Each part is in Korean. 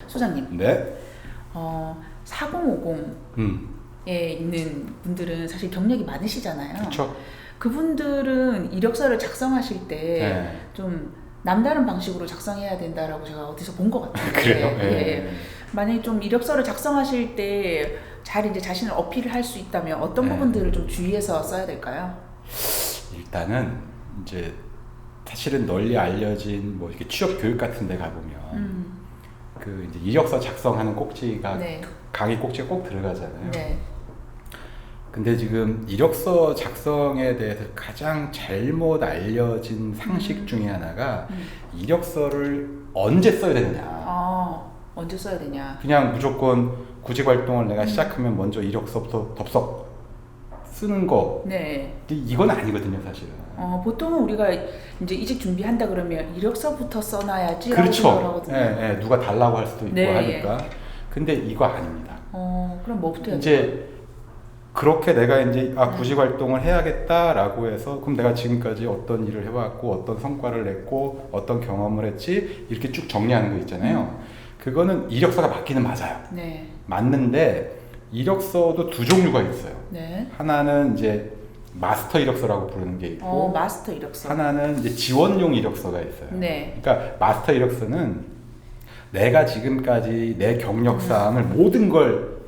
소장님. 네. 4050에 있는 분들은 사실 경력이 많으시잖아요. 그렇죠. 그분들은 이력서를 작성하실 때 네. 좀 남다른 방식으로 작성해야 된다라고 제가 어디서 본 것 같아요. 그래요? 예. 만약에 좀 이력서를 작성하실 때 잘 이제 자신을 어필을 할 수 있다면 어떤 부분들을 좀 주의해서 써야 될까요? 일단은 이제 사실은 널리 알려진 뭐 이렇게 취업 교육 같은 데 가보면 그 이제 이력서 작성하는 꼭지가 네. 강의 꼭지가 꼭 들어가잖아요. 네. 근데 지금 이력서 작성에 대해서 가장 잘못 알려진 상식 중에 하나가 이력서를 언제 써야 되느냐. 언제 써야 되냐. 그냥 무조건 구직 활동을 내가 시작하면 먼저 이력서부터 덥석 쓰는 거. 네. 이건 아니거든요, 사실은. 보통은 우리가 이제 이직 준비한다 그러면 이력서부터 써놔야지. 그렇죠. 예, 누가 달라고 할 수도 있고 네, 하니까. 근데 이거 아닙니다. 그럼 뭐부터 해야 돼요? 이제 그렇게 내가 이제 구직 활동을 해야겠다라고 해서 그럼 내가 지금까지 어떤 일을 해왔고 어떤 성과를 냈고 어떤 경험을 했지 이렇게 쭉 정리하는 거 있잖아요. 그거는 이력서가 맞기는 맞아요. 네. 맞는데 이력서도 두 종류가 있어요. 네. 하나는 이제 마스터 이력서라고 부르는 게 있고 마스터 이력서. 하나는 이제 지원용 이력서가 있어요. 네. 그러니까 마스터 이력서는 내가 지금까지 내 경력 사항을 모든 걸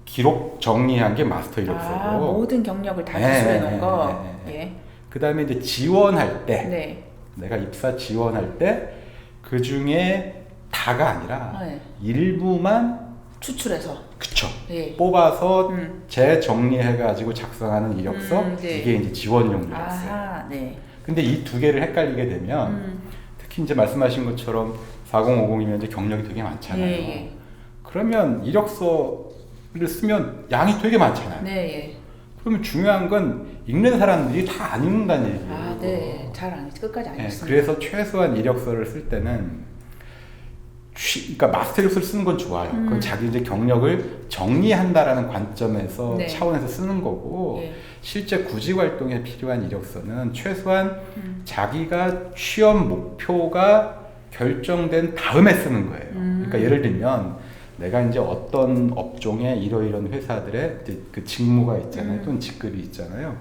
기록 정리한 게 마스터 이력서고 모든 경력을 다 기술해 놓은 거. 예. 그 다음에 이제 지원할 때 네. 내가 입사 지원할 때 그 중에 다가 아니라 일부만 추출해서 그쵸 예. 뽑아서 재정리해가지고 작성하는 이력서 네. 이게 이제 지원용 이력서예요. 네. 근데 이 두 개를 헷갈리게 되면 특히 이제 말씀하신 것처럼 4050이면 이제 경력이 되게 많잖아요. 예. 그러면 이력서를 쓰면 양이 되게 많잖아요. 네. 그러면 중요한 건 읽는 사람들이 다 안 읽는다는 얘기예요. 네. 잘 안 읽지. 끝까지 안 읽습니다. 그래서 최소한 이력서를 쓸 때는 그러니까 마스터 이력서를 쓰는 건 좋아요. 그건 자기 이제 경력을 정리한다라는 관점에서 차원에서 쓰는 거고 실제 구직 활동에 필요한 이력서는 최소한 자기가 취업 목표가 결정된 다음에 쓰는 거예요. 그러니까 예를 들면 내가 이제 어떤 업종에 이런 회사들의 이제 그 직무가 있잖아요. 또는 직급이 있잖아요.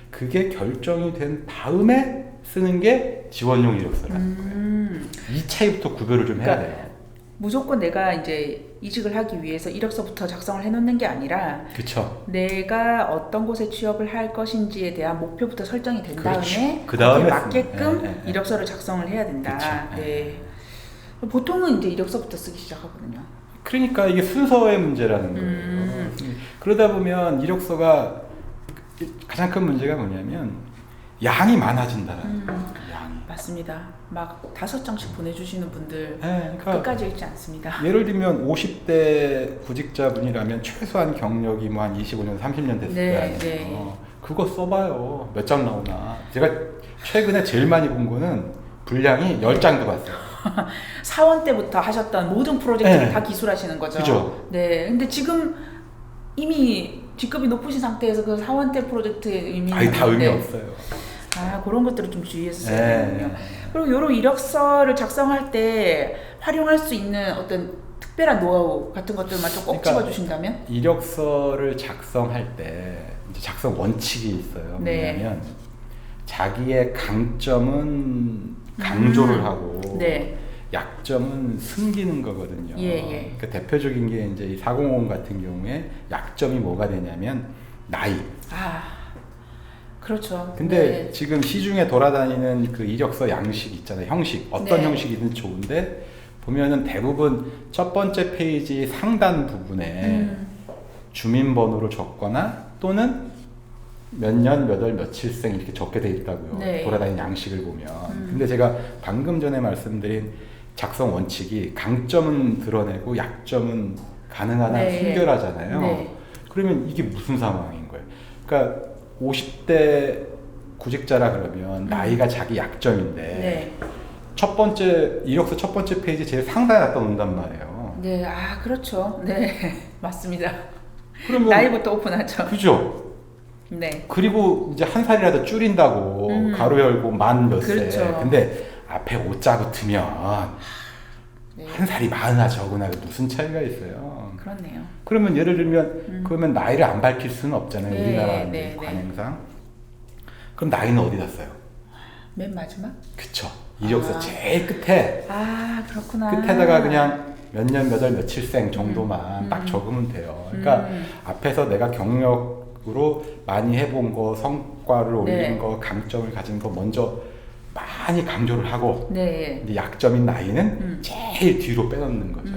그게 결정이 된 다음에 쓰는 게 지원용 이력서라는 거예요. 이 차이부터 구별을 좀 해야 돼요. 무조건 내가 이제 이직을 하기 위해서 이력서부터 작성을 해놓는 게 아니라 그쵸. 내가 어떤 곳에 취업을 할 것인지에 대한 목표부터 설정이 된 다음에 그 다음에 맞게끔 이력서를 작성을 해야 된다. 네. 보통은 이제 이력서부터 쓰기 시작하거든요. 그러니까 이게 순서의 문제라는 거예요. 그러다 보면 이력서가 가장 큰 문제가 뭐냐면 양이 많아진다라는 거예요. 양이. 맞습니다. 막 5장씩 보내주시는 분들 그러니까 끝까지 읽지 않습니다. 예를 들면 50대 구직자분이라면 최소한 경력이 뭐 한 25년, 30년 됐을 거예요. 그거 써봐요. 몇 장 나오나. 제가 최근에 제일 많이 본 거는 분량이 10장도 봤어요. 사원 때부터 하셨던 모든 프로젝트를 다 기술하시는 거죠. 그죠. 네. 근데 지금 이미 직급이 높으신 상태에서 그 사원 때 프로젝트의 의미는 아니 다 의미 없어요. 그런 것들을 좀 주의해서 써야 되는군요. 그리고 이런 이력서를 작성할 때 활용할 수 있는 어떤 특별한 노하우 같은 것들만 좀 꼭 집어주신다면? 이력서를 작성할 때 이제 작성 원칙이 있어요. 뭐냐면 자기의 강점은 강조를 하고 약점은 숨기는 거거든요. 그러니까 대표적인 게 이제 이 4050 같은 경우에 약점이 뭐가 되냐면 나이. 그렇죠. 근데 지금 시중에 돌아다니는 그 이력서 양식 있잖아요. 형식. 어떤 형식이든 좋은데 보면은 대부분 첫 번째 페이지 상단 부분에 주민번호를 적거나 또는 몇 년, 몇 월, 며칠생 이렇게 적게 돼 있다고요. 돌아다니는 양식을 보면. 근데 제가 방금 전에 말씀드린 작성 원칙이 강점은 드러내고 약점은 가능한 한 순결하잖아요. 그러면 이게 무슨 상황인 거예요? 그러니까 50대 구직자라 그러면 나이가 자기 약점인데 첫 번째 이력서 첫 번째 페이지 제일 상단에 갖다 놓는단 말이에요. 그렇죠. 맞습니다. 그러면 나이부터 오픈하죠. 그죠? 그리고 이제 한 살이라도 줄인다고 가로 열고 만 몇 세. 근데 앞에 5자 붙으면 네. 한 살이 많으나 적으나 무슨 차이가 있어요. 그렇네요. 그러면 예를 들면 그러면 나이를 안 밝힐 수는 없잖아요. 네, 우리나라 네, 네. 관행상. 그럼 나이는 어디다 써요? 맨 마지막? 그쵸. 이력서 제일 끝에 아 그렇구나. 끝에다가 그냥 몇 년 몇 월 며칠생 정도만 딱 적으면 돼요. 그러니까 앞에서 내가 경력으로 많이 해본 거, 성과를 올린 네. 거, 강점을 가진 거 먼저 많이 강조를 하고 네. 이제 약점인 나이는 제일 뒤로 빼놓는 거죠.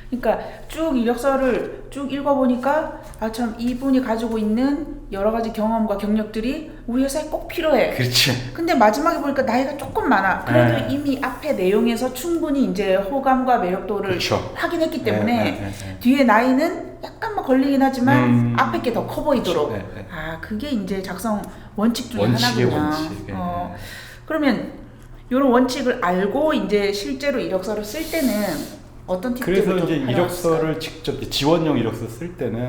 그러니까 쭉 이력서를 쭉 읽어보니까 아 참 이분이 가지고 있는 여러 가지 경험과 경력들이 우리 회사에 꼭 필요해. 그렇지. 근데 마지막에 보니까 나이가 조금 많아. 그래도 네. 이미 앞에 내용에서 충분히 이제 호감과 매력도를 그렇죠. 확인했기 때문에 네. 뒤에 나이는 약간만 걸리긴 하지만 앞에 게 더 커 보이도록. 그렇죠. 네. 아 그게 이제 작성 원칙 중에 원칙이에요, 하나구나. 원칙. 네. 그러면 이런 원칙을 알고 이제 실제로 이력서를 쓸 때는 어떤 팁들을 그래서 좀 이제 활용하실까요? 이력서를 직접 지원용 이력서 쓸 때는